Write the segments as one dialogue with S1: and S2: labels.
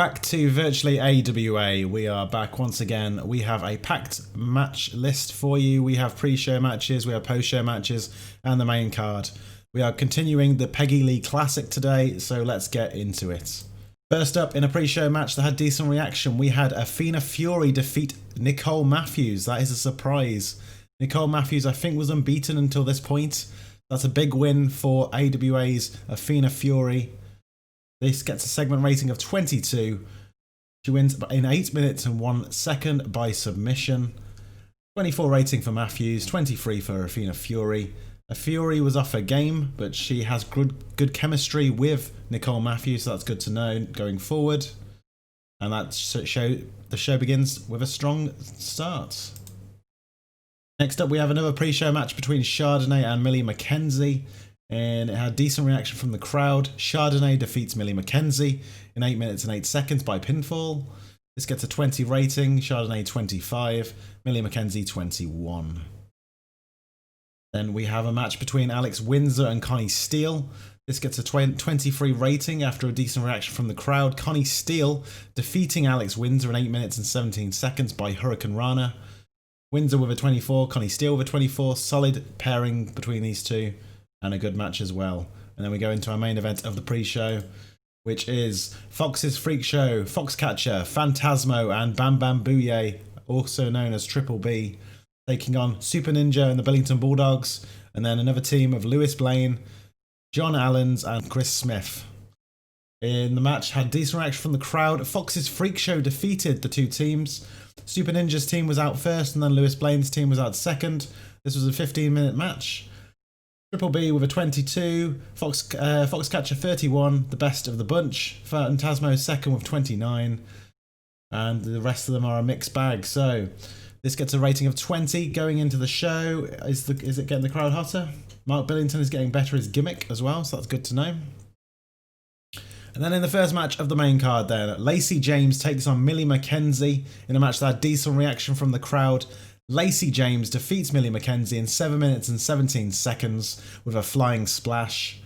S1: back to Virtually AWA. We are back once again. We have a packed match list for you. We have pre-show matches, we have post-show matches, and the main card. We are continuing the Peggie League Classic today, so let's get into it. First up, in a pre-show match that had decent reaction, we had Athena Fury defeat Nicole Matthews. That is a surprise. Nicole Matthews, I think, was unbeaten until this point. That's a big win for AWA's Athena Fury. This gets a segment rating of 22. She wins in 8 minutes and 1 second by submission. 24 rating for Matthews, 23 for Athena Fury. Fury was off her game, but she has good chemistry with Nicole Matthews, so that's good to know going forward. And the show begins with a strong start. Next up, we have another pre-show match between Chardonnay and Millie McKenzie, and it had decent reaction from the crowd. Chardonnay defeats Millie McKenzie in 8 minutes and 8 seconds by pinfall. This gets a 20 rating, Chardonnay 25, Millie McKenzie 21. Then we have a match between Alex Windsor and Connie Steele. This gets a 23 rating after a decent reaction from the crowd. Connie Steele defeating Alex Windsor in 8 minutes and 17 seconds by Hurricane Rana. Windsor with a 24, Connie Steele with a 24. Solid pairing between these two and a good match as well. And then we go into our main event of the pre-show, which is Fox's Freak Show, Foxcatcher, Phantasmo and Bam Bam Booyah, also known as Triple B, taking on Super Ninja and the Billington Bulldogs, and then another team of Lewis Blaine, John Allens and Chris Smith. In the match, had decent reaction from the crowd. Fox's Freak Show defeated the two teams. Super Ninja's team was out first, and then Lewis Blaine's team was out second. This was a 15-minute match. Triple B with a 22, Foxcatcher 31, the best of the bunch. Phantasmo second with 29, and the rest of them are a mixed bag. So this gets a rating of 20 going into the show. Is it getting the crowd hotter? Mark Billington is getting better at his gimmick as well, so that's good to know. And then in the first match of the main card then, Lacey James takes on Millie McKenzie in a match that had decent reaction from the crowd. Lacey James defeats Millie McKenzie in 7 minutes and 17 seconds with a flying splash.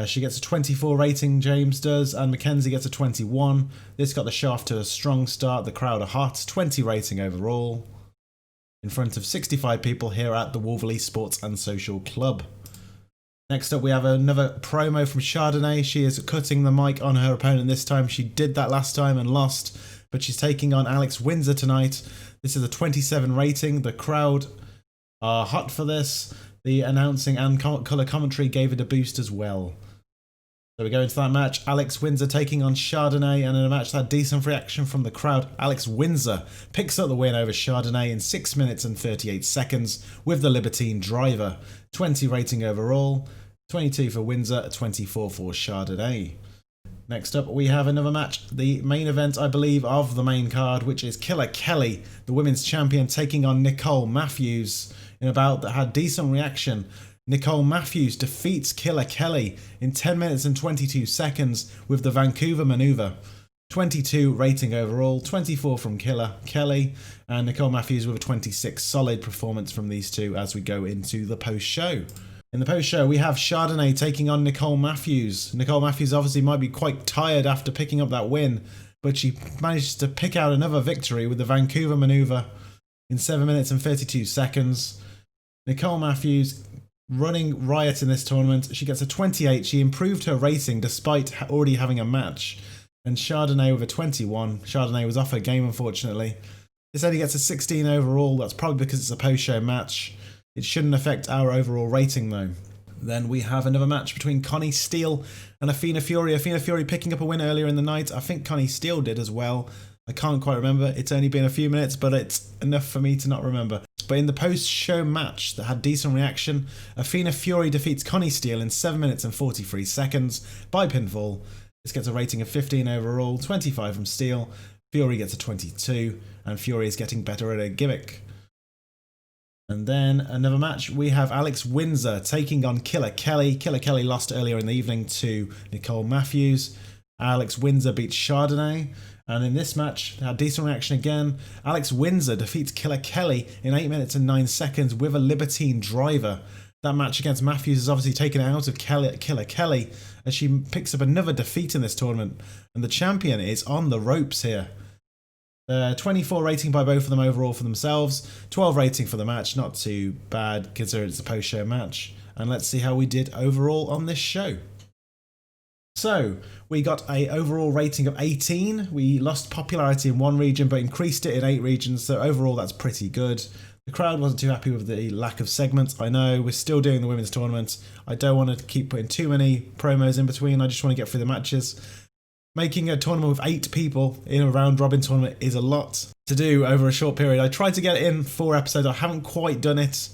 S1: She gets a 24 rating, James does, and McKenzie gets a 21. This got the show off to a strong start. The crowd are hot, 20 rating overall, in front of 65 people here at the Wolverley Sports and Social Club. Next up, we have another promo from Chardonnay. She is cutting the mic on her opponent this time. She did that last time and lost, but she's taking on Alex Windsor tonight. This is a 27 rating. The crowd are hot for this. The announcing and colour commentary gave it a boost as well. So we go into that match. Alex Windsor taking on Chardonnay, and in a match that had decent reaction from the crowd, Alex Windsor picks up the win over Chardonnay in 6 minutes and 38 seconds with the Libertine driver. 20 rating overall, 22 for Windsor, 24 for Chardonnay. Next up, we have another match, the main event, I believe, of the main card, which is Killer Kelly, the women's champion, taking on Nicole Matthews in a bout that had decent reaction. Nicole Matthews defeats Killer Kelly in 10 minutes and 22 seconds with the Vancouver Maneuver. 22 rating overall, 24 from Killer Kelly, and Nicole Matthews with a 26. Solid performance from these two as we go into the post-show. In the post-show, we have Chardonnay taking on Nicole Matthews. Nicole Matthews obviously might be quite tired after picking up that win, but she managed to pick out another victory with the Vancouver Maneuver in 7 minutes and 32 seconds. Nicole Matthews running riot in this tournament. She gets a 28. She improved her rating despite already having a match. And Chardonnay with a 21. Chardonnay was off her game, unfortunately. This only gets a 16 overall. That's probably because it's a post-show match. It shouldn't affect our overall rating, though. Then we have another match between Connie Steele and Athena Fury. Athena Fury picking up a win earlier in the night. I think Connie Steele did as well. I can't quite remember. It's only been a few minutes, but it's enough for me to not remember. But in the post-show match that had decent reaction, Athena Fury defeats Connie Steele in 7 minutes and 43 seconds by pinfall. This gets a rating of 15 overall, 25 from Steele. Fury gets a 22, and Fury is getting better at her gimmick. And then another match, we have Alex Windsor taking on Killer Kelly. Killer Kelly lost earlier in the evening to Nicole Matthews. Alex Windsor beats Chardonnay. And in this match, had decent reaction again. Alex Windsor defeats Killer Kelly in 8 minutes and 9 seconds with a Libertine driver. That match against Matthews is obviously taken out of Killer Kelly as she picks up another defeat in this tournament. And the champion is on the ropes here. 24 rating by both of them overall for themselves. 12 rating for the match. Not too bad considering it's a post-show match. And let's see how we did overall on this show. So, we got an overall rating of 18. We lost popularity in one region but increased it in 8 regions. So overall that's pretty good. The crowd wasn't too happy with the lack of segments. I know, we're still doing the women's tournament. I don't want to keep putting too many promos in between. I just want to get through the matches. Making a tournament with 8 people in a round robin tournament is a lot to do over a short period. I tried to get it in 4 episodes. I haven't quite done it.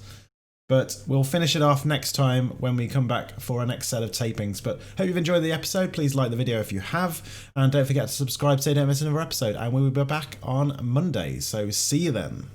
S1: But we'll finish it off next time when we come back for our next set of tapings. But hope you've enjoyed the episode. Please like the video if you have. And don't forget to subscribe so you don't miss another episode. And we will be back on Monday. So see you then.